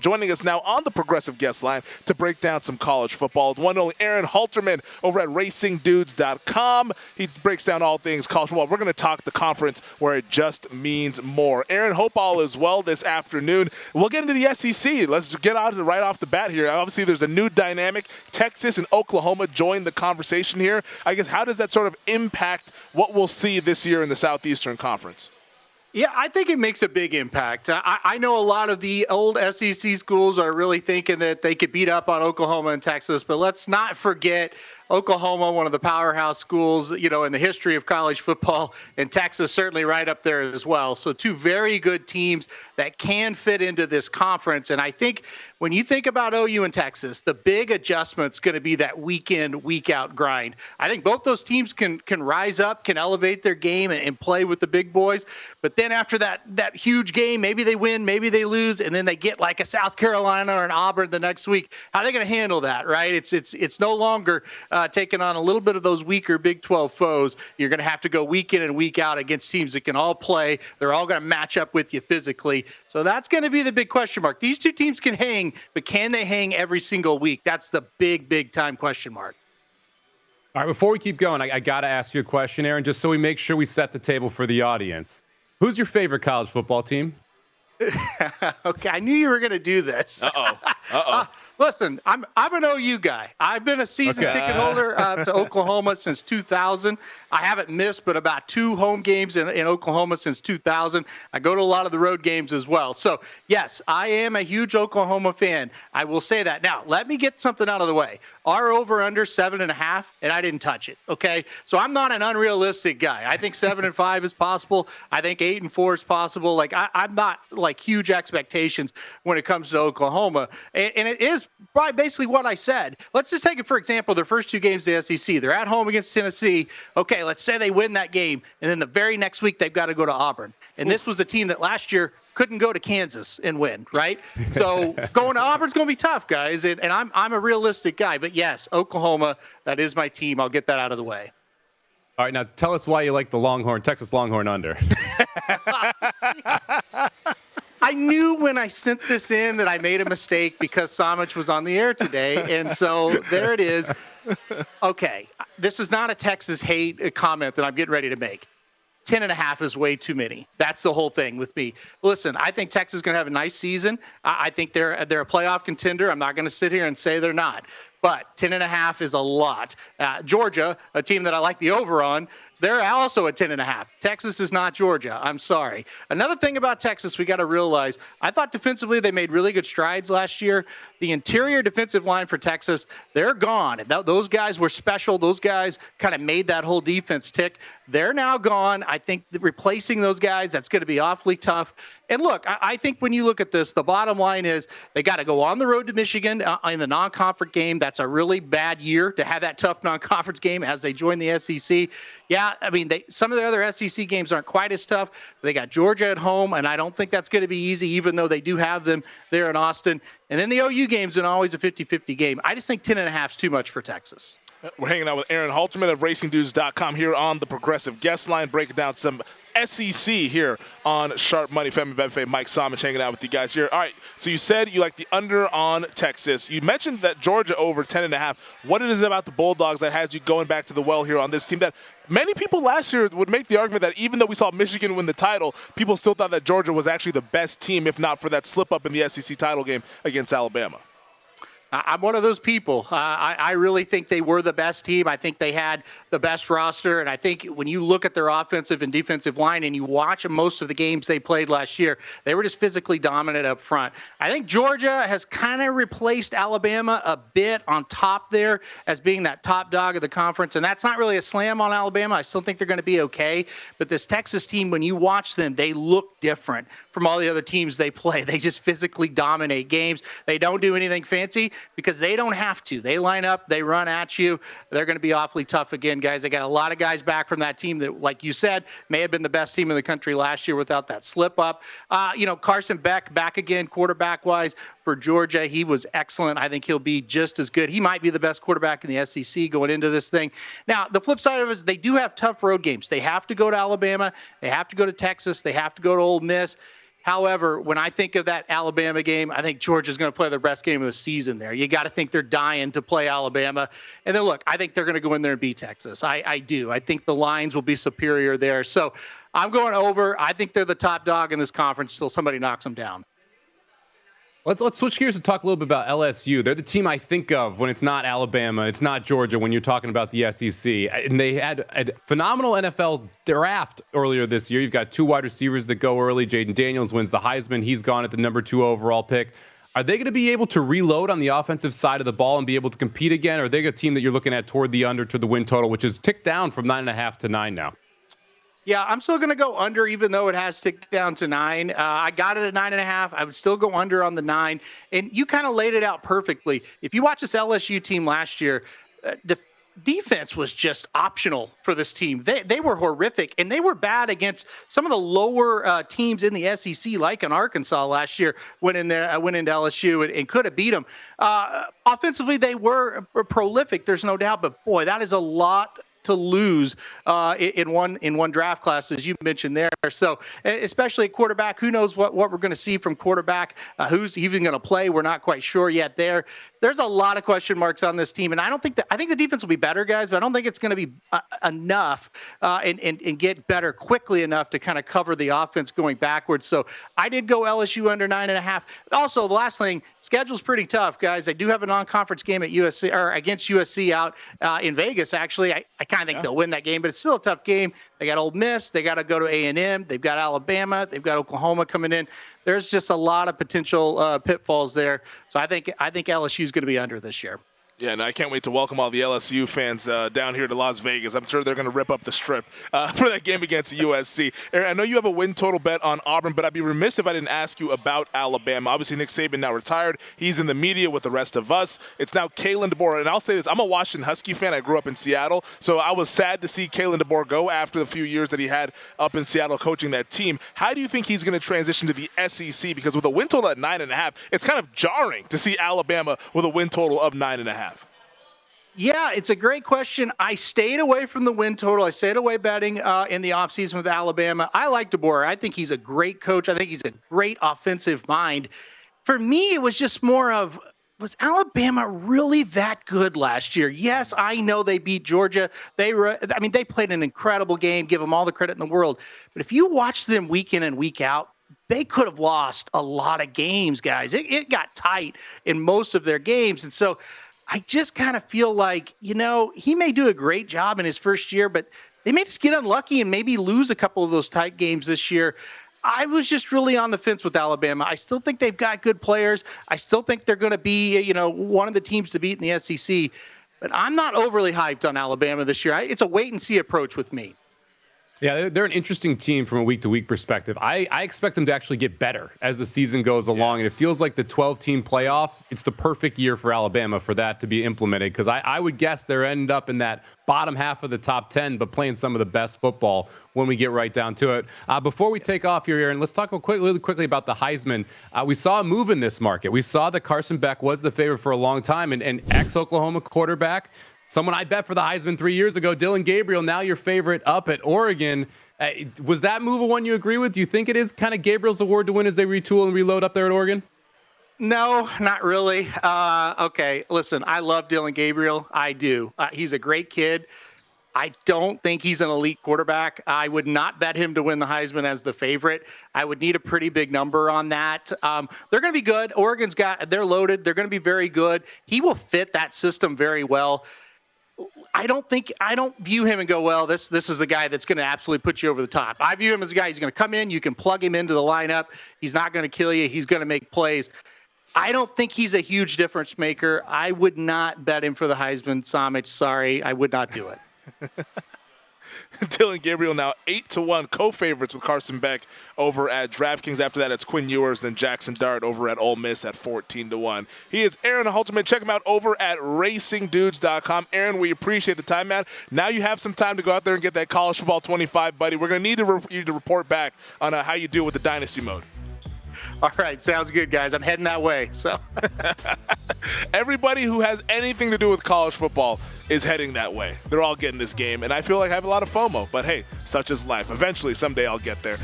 joining us now on the Progressive Guest Line to break down some college football. The one and only Aaron Halterman over at RacingDudes.com. He breaks down all things college football. We're going to talk the conference where it just means more. Aaron, hope all is well this afternoon. We'll get into the SEC. Let's get out of it right off the bat here. Obviously, there's a new dynamic. Texas and Oklahoma join the conversation here. I guess, how does that sort of impact what we'll see this year in the Southeastern Conference? Yeah, I think it makes a big impact. I know a lot of the old SEC schools are really thinking that they could beat up on Oklahoma and Texas, but let's not forget Oklahoma, one of the powerhouse schools, in the history of college football, and Texas certainly right up there as well. So two very good teams that can fit into this conference. And I think when you think about OU and Texas, the big adjustment's going to be that week in, week out grind. I think both those teams can rise up, can elevate their game and play with the big boys. But then after that huge game, maybe they win, maybe they lose, and then they get like a South Carolina or an Auburn the next week. How are they going to handle that, right? It's no longer taking on a little bit of those weaker Big 12 foes. You're going to have to go week in and week out against teams that can all play. They're all going to match up with you physically. So that's going to be the big question mark. These two teams can hang, but can they hang every single week? That's the big time question mark. All right, before we keep going, I got to ask you a question, Aaron, just so we make sure we set the table for the audience. Who's your favorite college football team? Okay, I knew you were going to do this. Listen, I'm an OU guy. I've been a season ticket holder to Oklahoma since 2000. I haven't missed but about 2 home games in Oklahoma since 2000. I go to a lot of the road games as well. So, yes, I am a huge Oklahoma fan. I will say that. Now, let me get something out of the way. Our over-under 7.5, and I didn't touch it, okay? So I'm not an unrealistic guy. I think 7-5 is possible. I think 8-4 is possible. Like, I'm not, like, huge expectations when it comes to Oklahoma. And it is probably basically what I said. Let's just take it, for example, their first 2 games of the SEC. They're at home against Tennessee. Okay, let's say they win that game, and then the very next week they've got to go to Auburn. And this was a team that last year couldn't go to Kansas and win, right? So going to Auburn's going to be tough, guys. And I'm a realistic guy. But, yes, Oklahoma, that is my team. I'll get that out of the way. All right, now tell us why you like the Texas Longhorn under. I knew when I sent this in that I made a mistake because Somich was on the air today, and so there it is. Okay, this is not a Texas hate comment that I'm getting ready to make. 10.5 is way too many. That's the whole thing with me. Listen, I think Texas is going to have a nice season. I think they're a playoff contender. I'm not going to sit here and say they're not. But 10.5 is a lot. Georgia, a team that I like the over on, they're also at 10.5. Texas is not Georgia. I'm sorry. Another thing about Texas we got to realize, I thought defensively they made really good strides last year. The interior defensive line for Texas, they're gone. Those guys were special. Those guys kind of made that whole defense tick. They're now gone. I think replacing those guys, that's going to be awfully tough. And look, I think when you look at this, the bottom line is they got to go on the road to Michigan in the non-conference game. That's a really bad year to have that tough non-conference game as they join the SEC. Yeah, I mean, some of the other SEC games aren't quite as tough. They got Georgia at home, and I don't think that's going to be easy, even though they do have them there in Austin. And then the OU game's always a 50-50 game. I just think 10.5 is too much for Texas. We're hanging out with Aaron Halterman of RacingDudes.com here on the Progressive Guest Line, breaking down some SEC here on Sharp Money. Femi, Abebefe, Mike Somich hanging out with you guys here. All right, so you said you like the under on Texas. You mentioned that Georgia over 10.5. What is it about the Bulldogs that has you going back to the well here on this team that many people last year would make the argument that even though we saw Michigan win the title, people still thought that Georgia was actually the best team, if not for that slip-up in the SEC title game against Alabama? I'm one of those people. I really think they were the best team. I think they had the best roster. And I think when you look at their offensive and defensive line and you watch most of the games they played last year, they were just physically dominant up front. I think Georgia has kind of replaced Alabama a bit on top there as being that top dog of the conference. And that's not really a slam on Alabama. I still think they're going to be okay. But this Texas team, when you watch them, they look different from all the other teams they play. They just physically dominate games. They don't do anything fancy because they don't have to. They line up, they run at you. They're going to be awfully tough again, guys. They got a lot of guys back from that team that, like you said, may have been the best team in the country last year without that slip up. Carson Beck back again, quarterback-wise for Georgia. He was excellent. I think he'll be just as good. He might be the best quarterback in the SEC going into this thing. Now, the flip side of it is they do have tough road games. They have to go to Alabama. They have to go to Texas. They have to go to Ole Miss. However, when I think of that Alabama game, I think Georgia's going to play their best game of the season there. You got to think they're dying to play Alabama. And then, look, I think they're going to go in there and beat Texas. I do. I think the lines will be superior there. So I'm going over. I think they're the top dog in this conference till somebody knocks them down. Let's switch gears and talk a little bit about LSU. They're the team I think of when it's not Alabama, it's not Georgia, when you're talking about the SEC. And they had a phenomenal NFL draft earlier this year. You've got 2 wide receivers that go early. Jaden Daniels wins the Heisman. He's gone at the number 2 overall pick. Are they going to be able to reload on the offensive side of the ball and be able to compete again? Or are they a team that you're looking at toward the under, to the win total, which is ticked down from 9.5 to 9 now? Yeah, I'm still going to go under, even though it has ticked down to 9. I got it at 9.5. I would still go under on the 9. And you kind of laid it out perfectly. If you watch this LSU team last year, the defense was just optional for this team. They were horrific, and they were bad against some of the lower teams in the SEC, like in Arkansas last year, went into LSU and could have beat them. Offensively, they were prolific, there's no doubt. But, boy, that is a lot to lose in one draft class, as you mentioned there. So especially at quarterback, who knows what we're going to see from quarterback, who's even going to play. We're not quite sure yet there. There's a lot of question marks on this team, and I think the defense will be better, guys, but I don't think it's going to be enough and get better quickly enough to kind of cover the offense going backwards. So I did go LSU under 9.5. Also, the last thing, schedule's pretty tough, guys. They do have a non-conference game at USC or against USC out in Vegas. Actually, I kind of think they'll win that game, but it's still a tough game. They got Ole Miss, they got to go to A&M, they've got Alabama, they've got Oklahoma coming in. There's just a lot of potential pitfalls there. So I think LSU is going to be under this year. Yeah, and I can't wait to welcome all the LSU fans down here to Las Vegas. I'm sure they're going to rip up the strip for that game against USC. Aaron, I know you have a win total bet on Auburn, but I'd be remiss if I didn't ask you about Alabama. Obviously, Nick Saban now retired. He's in the media with the rest of us. It's now Kalen DeBoer. And I'll say this, I'm a Washington Husky fan. I grew up in Seattle, so I was sad to see Kalen DeBoer go after the few years that he had up in Seattle coaching that team. How do you think he's going to transition to the SEC? Because with a win total at 9.5, it's kind of jarring to see Alabama with a win total of 9.5. Yeah, it's a great question. I stayed away from the win total. I stayed away betting in the offseason with Alabama. I like DeBoer. I think he's a great coach. I think he's a great offensive mind. For me, it was just more of, was Alabama really that good last year? Yes, I know they beat Georgia. They played an incredible game. Give them all the credit in the world. But if you watch them week in and week out, they could have lost a lot of games, guys. It got tight in most of their games. And so I just kind of feel like, he may do a great job in his first year, but they may just get unlucky and maybe lose a couple of those tight games this year. I was just really on the fence with Alabama. I still think they've got good players. I still think they're going to be, one of the teams to beat in the SEC. But I'm not overly hyped on Alabama this year. It's a wait-and-see approach with me. Yeah, they're an interesting team from a week-to-week perspective. I expect them to actually get better as the season goes along, and it feels like the 12-team playoff, it's the perfect year for Alabama for that to be implemented, because I would guess they'll end up in that bottom half of the top 10, but playing some of the best football when we get right down to it. Before we take off here, Aaron, let's talk really quickly about the Heisman. We saw a move in this market. We saw that Carson Beck was the favorite for a long time, and ex-Oklahoma quarterback, someone I bet for the Heisman 3 years ago, Dylan Gabriel, now your favorite up at Oregon. Was that move one you agree with? Do you think it is kind of Gabriel's award to win as they retool and reload up there at Oregon? No, not really. Okay, listen, I love Dylan Gabriel. I do. He's a great kid. I don't think he's an elite quarterback. I would not bet him to win the Heisman as the favorite. I would need a pretty big number on that. They're going to be good. They're loaded. They're going to be very good. He will fit that system very well. I don't view him and go, well, this is the guy that's going to absolutely put you over the top. I view him as a guy who's going to come in. You can plug him into the lineup. He's not going to kill you. He's going to make plays. I don't think he's a huge difference maker. I would not bet him for the Heisman. Somich, sorry, I would not do it. Dylan Gabriel now 8-1 co-favorites with Carson Beck over at DraftKings. After that, it's Quinn Ewers, then Jackson Dart over at Ole Miss at 14-1. He is Aaron Halterman. Check him out over at racingdudes.com. Aaron, we appreciate the time, man. Now you have some time to go out there and get that college football 25, buddy. We're going to need you to report back on how you do with the dynasty mode. All right, sounds good, guys. I'm heading that way. So everybody who has anything to do with college football is heading that way. They're all getting this game, and I feel like I have a lot of FOMO. But hey, such is life. Eventually, someday I'll get there.